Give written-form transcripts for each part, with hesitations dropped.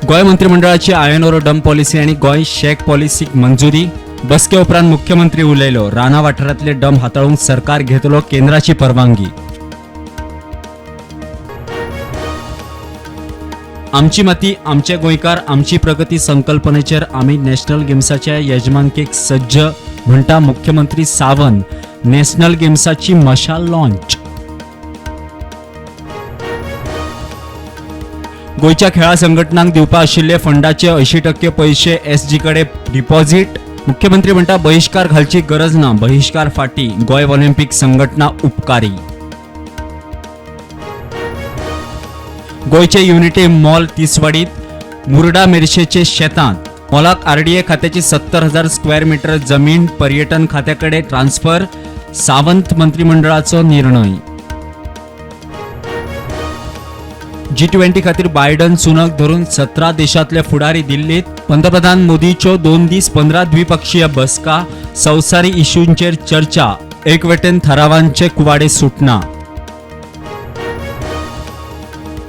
गोय मंत्रिमंडळाची ion over डम पॉलिसी आणि गोय शेक पॉलिसीक मंजुरी. बसके उपरांत मुख्यमंत्री उलयलो. राना वाठारांतले डम हाताळूंक सरकार घेतलो केंद्राची परवानगी. आमची मती आमचे गोंयकार आमची प्रगती संकल्पनेचेर आमी नॅशनल गेम्साच्या यजमानकेक सज्ज म्हणटा मुख्यमंत्री सावंत. नॅशनल गेम्साची मशाल लॉन्च. गोयच्या खेळा संघटनांक दिवपा आशिल्ले फंडाचे 80% पैसे एसजी कडे डिपॉझिट. मुख्यमंत्री म्हणटा बहिष्कार घालची गरज ना. बहिष्कार फाटी. गोय ऑलिंपिक संघटना उपकारी. गोयचे युनिटी मॉल तिसवाडीत. मुर्डा मेर्शेचे शेतांत. मॉलाक आरडीए खात्याची 70,000 स्क्वेअर मीटर जमीन पर्यटन खात्याकडे ट्रान्स्फर. सावंत मंत्रिमंडळाचो निर्णय. G20 खातीर बायडन सुनक धरून 17 देशांतले फुडारी दिल्लीत. पंतप्रधान मोदीच्यो 2 दीस 15 द्विपक्षीय बसका. संवसारी इश्यूंचेर चर्चा. एकवटेन थारावांचे कुवाडे सुटना.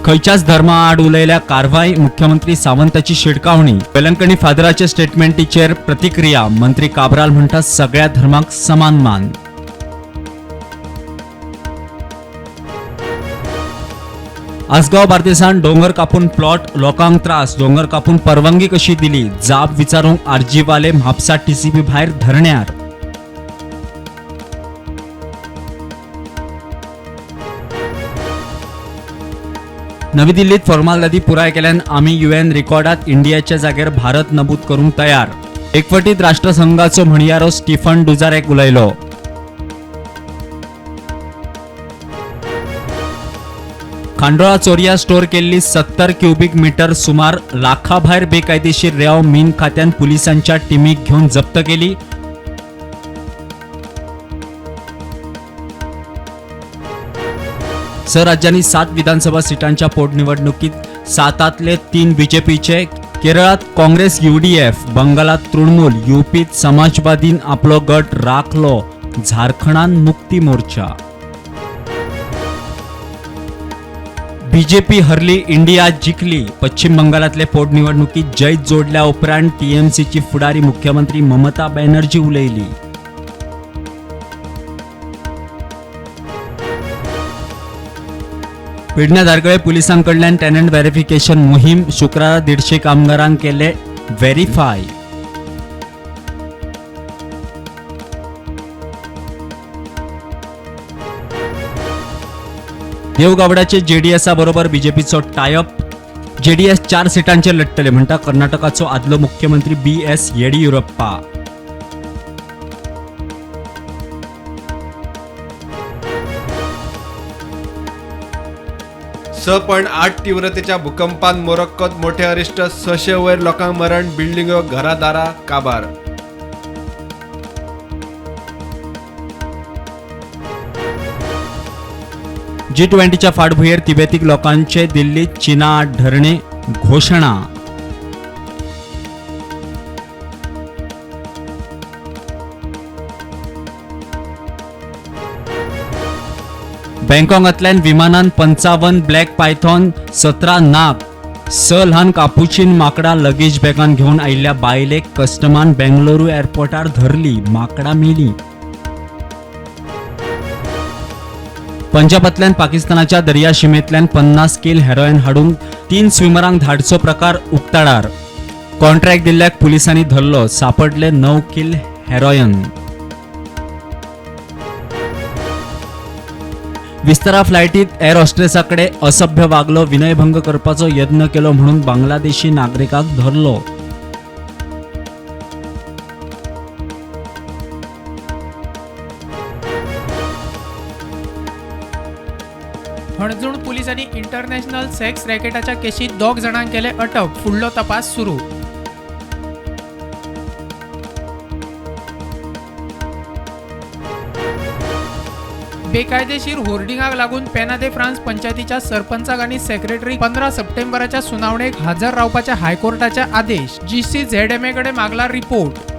खंयच्याच धर्मा आड उलयल्या कारवाय. मुख्यमंत्री सावंताची शिडकावणी. वेलंकणी फादराचे स्टेटमेंटीचेर प्रतिक्रिया. मंत्री काब्राल म्हणटा सगळ्या धर्मांक समान मान. आसगांव बार्देसान डोंगर कापून प्लॉट. लोकांक त्रास. डोंगर कापून परवानगी कशी दिली. जाप विचारूंक आरजीवाले म्हापसा टीसीबी भायर धरण्यार. नवी दिल्लीत फॉर्मालिटी पुराय केल्यान आमी UN रेकॉर्डात इंडियाच्या जाग्यार भारत नमूद करूंक तयार. एकवटीत राष्ट्रसंघाचो म्हणयारो स्टीफन डुजारेक उलयलो. खांडोळा चोरया स्टोर केल्ली 70 क्युबिक मीटर सुमार लाखाभायर बेकायदेशीर रेंव मीन खात्यान पुलिसांच्या टिमीक घेवन जप्त केली. स राज्यांनी 7 विधानसभा सीटांच्या पोटनिवडणुकीत 7तांतले 3 बीजेपीचे. केरळात काँग्रेस UDF. बंगालात तृणमूल. UPीत समाजवादीन आपलो गट राखलो. झारखंडात मुक्ती मोर्चा. बीजेपी हरली. इंडिया जिखली. पश्चिम बंगालातले पोटनिवडणुकीत जैत जोडल्या उपरांत TMCची फुडारी मुख्यमंत्री ममता बॅनर्जी उलयली. पेडण्या धारगळे पुलिसांकडल्यान टेनंट व्हेरिफिकेशन मोहीम. शुक्रारा 150 कामगारांक केले व्हेरीफाय. देवगावड्याचे JDS बरोबर बीजेपीचो टायअप. JDS 4 सीटांचेर लढतले म्हणटा कर्नाटकाचो आदलो मुख्यमंत्री BS येडियुरप्पा. .8 तीव्रतेच्या भूकंपात मोरक्कोत मोठे अरिष्ट. 600 वयर लोकांक मरण. बिल्डिंगो घरादारा काबार. G20च्या फाटभुंयेर तिबेतीक लोकांचे दिल्लीत चीना आड धरणे. घोषणा. बँकॉकांतल्यान विमानान 55 ब्लॅक पायथॉन. 17 नाग. 6 ल्हान कापुचीन माकडां लगेज बॅगान घेवन आयिल्ल्या बायलेक कस्टमान बेंगलुरू एअरपोर्टार धरली. माकडां मेली. पंजाबातल्यान पाकिस्तानाच्या दर्या शिमेंतल्यान 50 किल हेरोईन हाडून 3 स्विमरांक धाडचो प्रकार उक्ताडार. कॉन्ट्रॅक्ट दिल्ल्याक पुलिसांनी धरलो. सापडले 9 किल हेरोईन. विस्तारा फ्लायटीत एअर होस्टेसाकडे असभ्य वागलो. विनयभंग करपाचो यत्न केलो म्हणून बांगलादेशी नागरिकाक धरलो. हणजूण पुलिसांनी इंटरनॅशनल सेक्स रॅकेटाच्या केशीत 2 जाणांक केले अटक. फुडलो तपास सुरू. बेकायदेशीर होर्डिंगाक लागून पेना दे फ्रांस पंचायतीच्या सरपंचाक आणि सेक्रेटरी 15 सप्टेंबराच्या सुनावणेक हजर रावपाच्या हायकोर्टाचे आदेश. GCZMA कडे मागला रिपोर्ट.